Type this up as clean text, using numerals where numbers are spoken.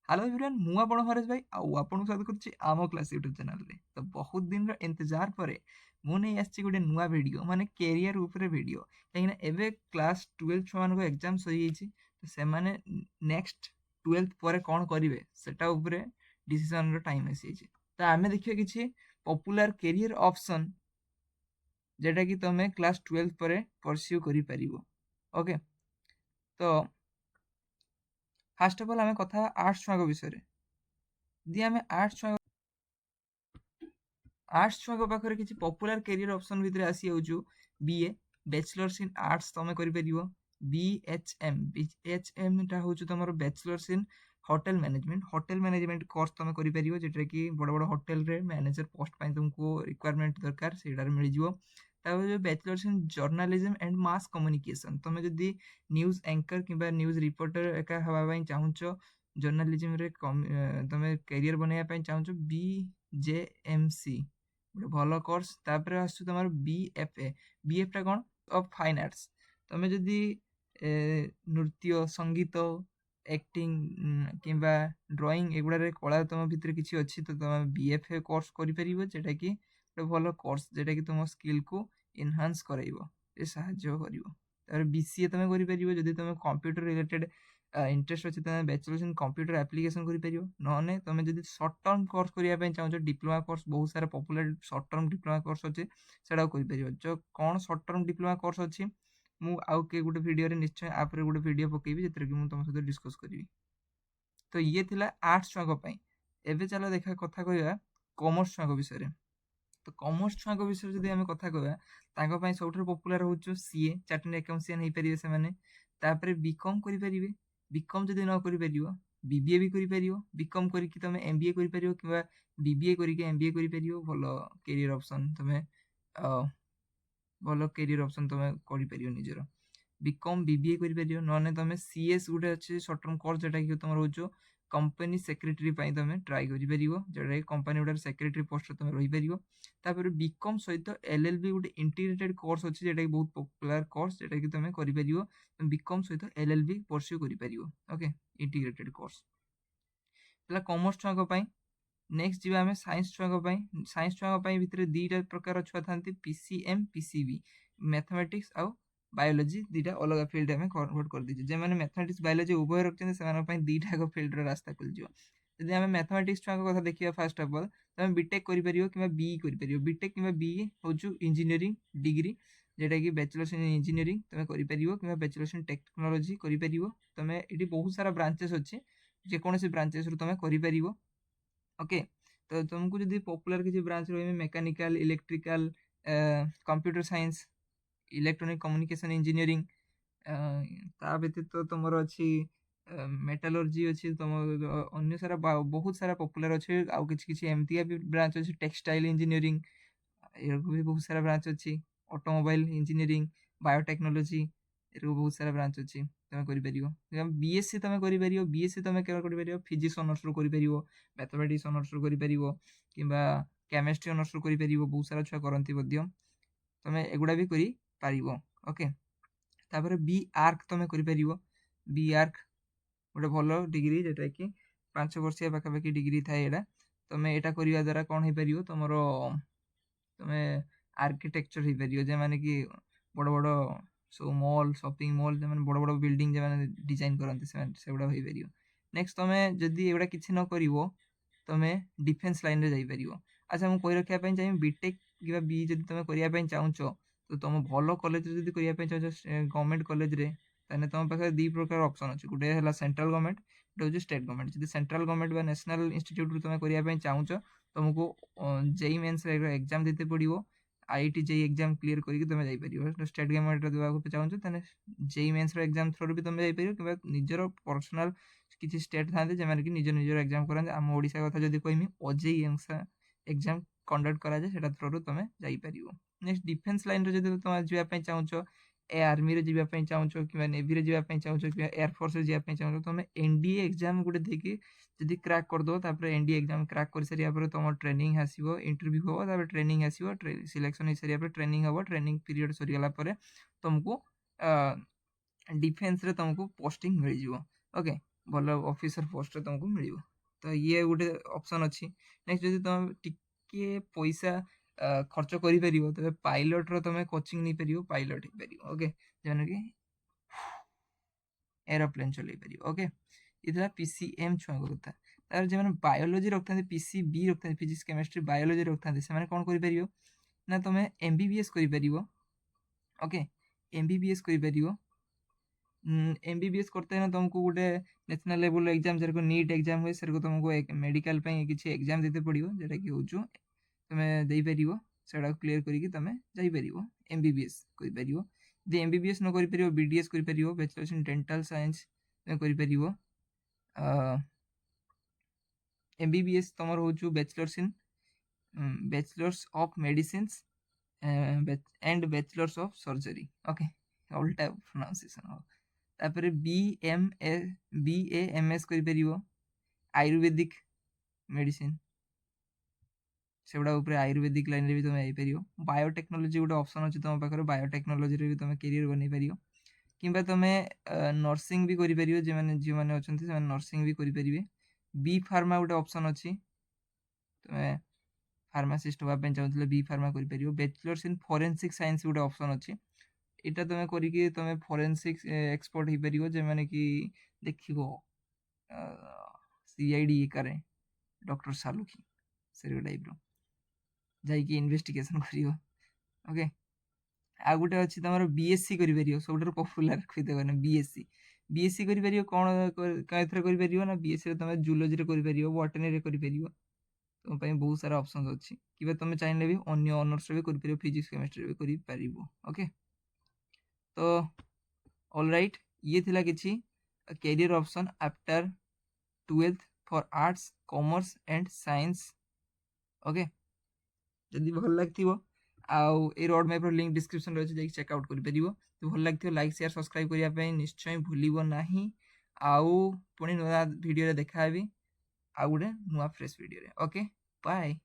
Hello everyone मु आपण हरेश भाई आउ आपन स्वागत करछि आमो क्लास यूट्यूब चैनल रे। तो बहुत दिन रो इंतजार परे मु नै आछि गोटे नुवा वीडियो माने कैरियर ऊपर वीडियो काहे ना एबे क्लास 12 छुआ को एग्जाम सही जाइछि। तो से माने नेक्स्ट 12th परे कोन करिवे सेटा ऊपर डिसीजन रो टाइम आसी जाइछि। तो आमे देखियो किछि पॉपुलर कैरियर ऑप्शन जेटा कि तमे क्लास 12 परे परस्यू करि परिबो। ओके तो फर्स्ट ऑफ ऑल आमे कथा आर्ट्स छुआ को विषय रे दि आमे आर्ट्स छुआ पाखे किसी पॉपुलर कैरियर ऑप्शन भितर आसी जाऊँ बीए बैचलर्स इन आर्ट्स तुम कर बीएचएम बीएचएम टा हूँ तुम bachelors in hotel management course तुम कर जेटा कि बड़ बड़ होटेल रे मैनेजर पोस्ट तुमको रिक्वायरमेंट दरकार से मिल जो bachelors in journalism and mass communication तुम जदि न्यूज एंकर कि न्यूज रिपोर्टर एका हवा चाहूच जर्नलिज्म रे तुम कैरियर बनवाई चाहूच बीजेएमसी ଗୋଟେ ଭଲ କୋର୍ସ। ତାପରେ ଆସୁଛି ତମର ବିଏଫଏ ବିଏଫ ଟା କଣ ଅଫ ଫାଇନ୍ ଆର୍ଟ୍ସ ତମେ ଯଦି ନୃତ୍ୟ ସଙ୍ଗୀତ ଆକ୍ଟିଂ କିମ୍ବା ଡ୍ରଇଂ ଏଗୁଡ଼ାରେ କଳା ତମ ଭିତରେ କିଛି ଅଛି ତ ତମେ ବିଏଫଏ କୋର୍ସ କରିପାରିବ ଯେଟା କି ଗୋଟେ ଭଲ କୋର୍ସ ଯେଟା କି ତମ ସ୍କିଲକୁ ଏନହାନ୍ସ କରାଇବ ସାହାଯ୍ୟ କରିବ। ତାପରେ ବିସିଏ ତମେ କରିପାରିବ ଯଦି ତମେ କମ୍ପ୍ୟୁଟର ରିଲେଟେଡ୍ इंटरेस्ट अच्छे तुम बैचलर्स इन कंप्यूटर एप्लिकेशन कर तुम जब सर्ट टर्म कोर्स करने चाहो डिप्लोमा कोर्स बहुत सारा popular short term diploma course अच्छे से जो कौन सर्ट टर्म डिप्लोमा कोर्स अच्छी मु आउ के गोटे वीडियो रे निश्चय आप गोटे वीडियो पकेबी जितने कि तुम सहित डिस्कस करी। तो ये थिला आर्ट्स छुआ एवं चलो देखा कथा कह कॉमर्स छुआ विषय। तो कॉमर्स छुआ विषय जब आम कथा कहना सब पॉपुलर हूँ सीए चार्टर्ड अकाउंटेंट हो पारे से बीकॉम करें बीकॉम जब न कर बीबीए भी कर बीकॉम करके तुम एमबीए कर बीबीए करके एमबीए कर भल कैरियर ऑप्शन तुम भल कैरियर ऑप्शन तुम कर निजर बीकॉम बीबीए कर ना तुम सीएस गोटे अच्छे सर्ट टर्म कोर्स जोटा कि तुम रोज कंपनी सेक्रेटरी तुम ट्राए कर जोटा कंपनी गुड़ा सेक्रेटरी पोस्ट तुम रहीपर बीकॉम सहित एलएलबी गोटे इंटीग्रेटेड कोर्स अच्छे जोटा कि बहुत पॉपुलर कोर्स जोटा कि तुम कर बीकॉम सहित एलएलबी परस्यू कर ओके इंटीग्रेटेड कोर्स कॉमर्स छुआ नेक्स्ट जी आम साइंस छुआ भितर दीटा प्रकार छुआ था पीसीएम पीसीबी मैथमेटिक्स आउ बायोलोजी दीटा अलग फिल्ड में कन्वर्ट कर दीजिए जो मैंने मैथमेटिक्स बायोलोजी उभय रखते हैं दीटा फिल्ड रास्ता खुलज। जब आम मैथमेटिक्स छुआ कथा देखा फास्ट अफ अल तुम बीटेक कर बीई कर बीटेक कि बीई हूँ इंजीनियरिंग डिग्री जेटा कि बैचलर्स इन इंजीनियरिंग तुम कर बैचलर्स इन टेक्नोलॉजी कर तुम ये बहुत सारा ब्रांचेस अच्छे जेकोसी ब्रांचेस तुम कर ओके। तो तुमको जब पॉपुलर किसी ब्रांच रही mechanical electrical computer science electronic communication engineering ता व्यतीत तो तुम अच्छी मेटालर्जी अच्छी तुम अन्य सारा बहुत सारा पॉपुलर अच्छे आउ किसी एमती भी ब्रांच अच्छे टेक्सटाइल इंजीनियरिंग भी बहुत सारा ब्रांच अच्छी ऑटोमोबाइल इंजीनियरिंग बायोटेक्नोलॉजी ये बहुत सारा ब्रांच अच्छी तुम कर बीएससी तुम कर बीएससी तुम कर फिजिक्स ऑनर्स रू कर मैथमेटिक्स ऑनर्स रू कर कि केमिस्ट्री ऑनर्स रू कर बहुत सारा छुआ करती तुम एगुड़ा भी कर ओके। तापर बी आर्क तुम कर बी आर्क गोटे भल डिग्री जोटा कि 5 वर्षिया पाखापाखि डिग्री थाए यहाँ तुम यहाँ करवा द्वारा कौन हो पार तुम तुम आर्किटेक्चर हो पार जो मैंने कि बड़ बड़ सब मॉल शॉपिंग मॉल जो बड़ बड़ बिल्डिंग जो डिजाइन करते से गुड़ा हो पार। नेक्स्ट तुम जदि एगुड़ा कि न कर तुम डिफेन्स लाइन में जापर। अच्छा मुझे कही रखापी चाहिए बीटेक कि बी जब तुम करने चाहूच तो तुम भल कॉलेज जब करने चाहो गवर्नमेंट कॉलेज रे ताने तुम पाखे दी प्रकार ऑप्शन अच्छे गोटे है सेंट्रल गवर्नमेंट गोटे हूँ स्टेट गवर्नमेंट जब सेंट्रल गवर्नमेंट बा नेशनल इंस्टीट्यूट तुम करने चाहूच तुमको जेई मेन्स एग्जाम देते पड़ो आईटी जेई एग्जाम क्लीयर करके तुम जापर स्टेट गवर्नमेंट देवाक चाहूच तो जेई मेन्स एग्जाम थ्रू भी तुम जापर कि निजर पर्सनाल किसी स्टेट था जमाने कि निज निजर एग्जाम कराते आम ओडिशा कथा जब कहमी ओजेई एग्जाम कंडक्ट करा थ्रू तुम जापर। नेक्स्ट डिफेन्स लाइन रे जब तुम जावाई चाहूच ए आर्मी रे जावाई चाहूच कि नेवी रे जावाई चाहूच कि एयरफोर्स रे जावाई चाहूच तुम एनडीए एग्जाम गोटे देखिए जब क्रैक करदे तापर एनडीए एग्जाम क्रैक कर सारे तुम ट्रेनिंग आसो इंटरव्यू हम तापर ट्रेनिंग आसो सिलेक्शन हो सारे ट्रेनिंग हम ट्रेनिंग पीरियड सरीगला तुमको डिफेन्स रे तुमको पोस्टिंग मिल जाओ ओके। ଭଲ ଅଫିସର ପୋଷ୍ଟରେ ତୁମକୁ ମିଳିବ। ତ ଇଏ ଗୋଟେ ଅପସନ୍ ଅଛି। ନେକ୍ସଟ ଯଦି ତୁମେ ଟିକେ ପଇସା ଖର୍ଚ୍ଚ କରିପାରିବ ତେବେ ପାଇଲଟର ତୁମେ କୋଚିଂ ନେଇପାରିବ, ପାଇଲଟ ହେଇପାରିବ। ଓକେ, ଯେଉଁମାନେ କି ଏରୋପ୍ଲେନ୍ ଚଲେଇ ପାରିବ। ଓକେ, ये था पीसीएम छुआଙ୍କ କଥା। ତାପରେ ଯେଉଁମାନେ ବାୟୋଲୋଜି ରଖିଥାନ୍ତି, ପିସିବି ରଖିଥାନ୍ତି, ଫିଜିକ୍ସ କେମିଷ୍ଟ୍ରି ବାୟୋଲୋଜି ରଖିଥାନ୍ତି, ସେମାନେ କ'ଣ କରିପାରିବ ନା ତୁମେ MBBS କରିପାରିବ। ଓକେ, MBBS କରିପାରିବ। MBBS करते हैं तुमको गोटे नेशनल लेवल एग्जाम जेरको नीट एग्जाम हुए सेरको तुमको मेडिकल किसी एग्जाम देते पड़ो जोटा कि हूँ तुम्हें देपर से क्लीयर करके तुम जापर MBBS कर। यदि MBBS न कर BDS कर बैचलर्स इन डेंटल साइंस कर। MBBS तुम हूँ bachelors of medicine and bachelors of surgery. Okay, उल्टा प्रोनाउंसिएशन हो। तापर BAMS कर आयुर्वेदिक मेडिसिन से गुड़ा आयुर्वेदिक लाइन रे भी तुम जापर। बायोटेक्नोलोजी गोटे ऑप्शन अच्छे तुम पाखे, बायोटेक्नोलोजी रे भी तुम कैरियर बन पार कि तुम नर्सिंग भी कर जो मैंने झील मैंने अच्छा नर्सिंग भी करेंगे। बी फार्मा गोटे ऑप्शन अच्छी तुम्हें फार्मासीस्ट होगापी चाहूँ बी फार्मा कर। बैचलर्स इन फोरेंसिक साइंस गोटे ऑप्शन अच्छी यहाँ तुम करके तुम फोरेंसिक एक्सपर्ट हो पार जो मैंने कि देख CID करे डॉक्टर सालुखी से टाइप जाकि इन्वेस्टिगेशन कर। ओके, आ गोटे अच्छी तुम BSc कर सब पपुलार कहते BSc कर कौन कर ना BSc तुम जूलोजी कर बॉटनी कर तुम बहुत सारा ऑप्शन अच्छी कि तुम चाहिए भी अन्य ऑनर्स भी कर फिजिक्स केमिस्ट्री भी कर। ओके, तो ऑल राइट, ये थिला किछि career option after 12th for arts commerce and science. Okay, जदि भल लगे आउ ए रोड मैप लिंक डिस्क्रिप्शन अच्छे जाकि चेकआउट कर तो भल लगे लाइक शेयर सब्सक्राइब करने निश्चय भूल ना। आउ पुणी नुआ वीडियो देखा आउ गोटे नुआ फ्रेश वीडियो। Okay, bye.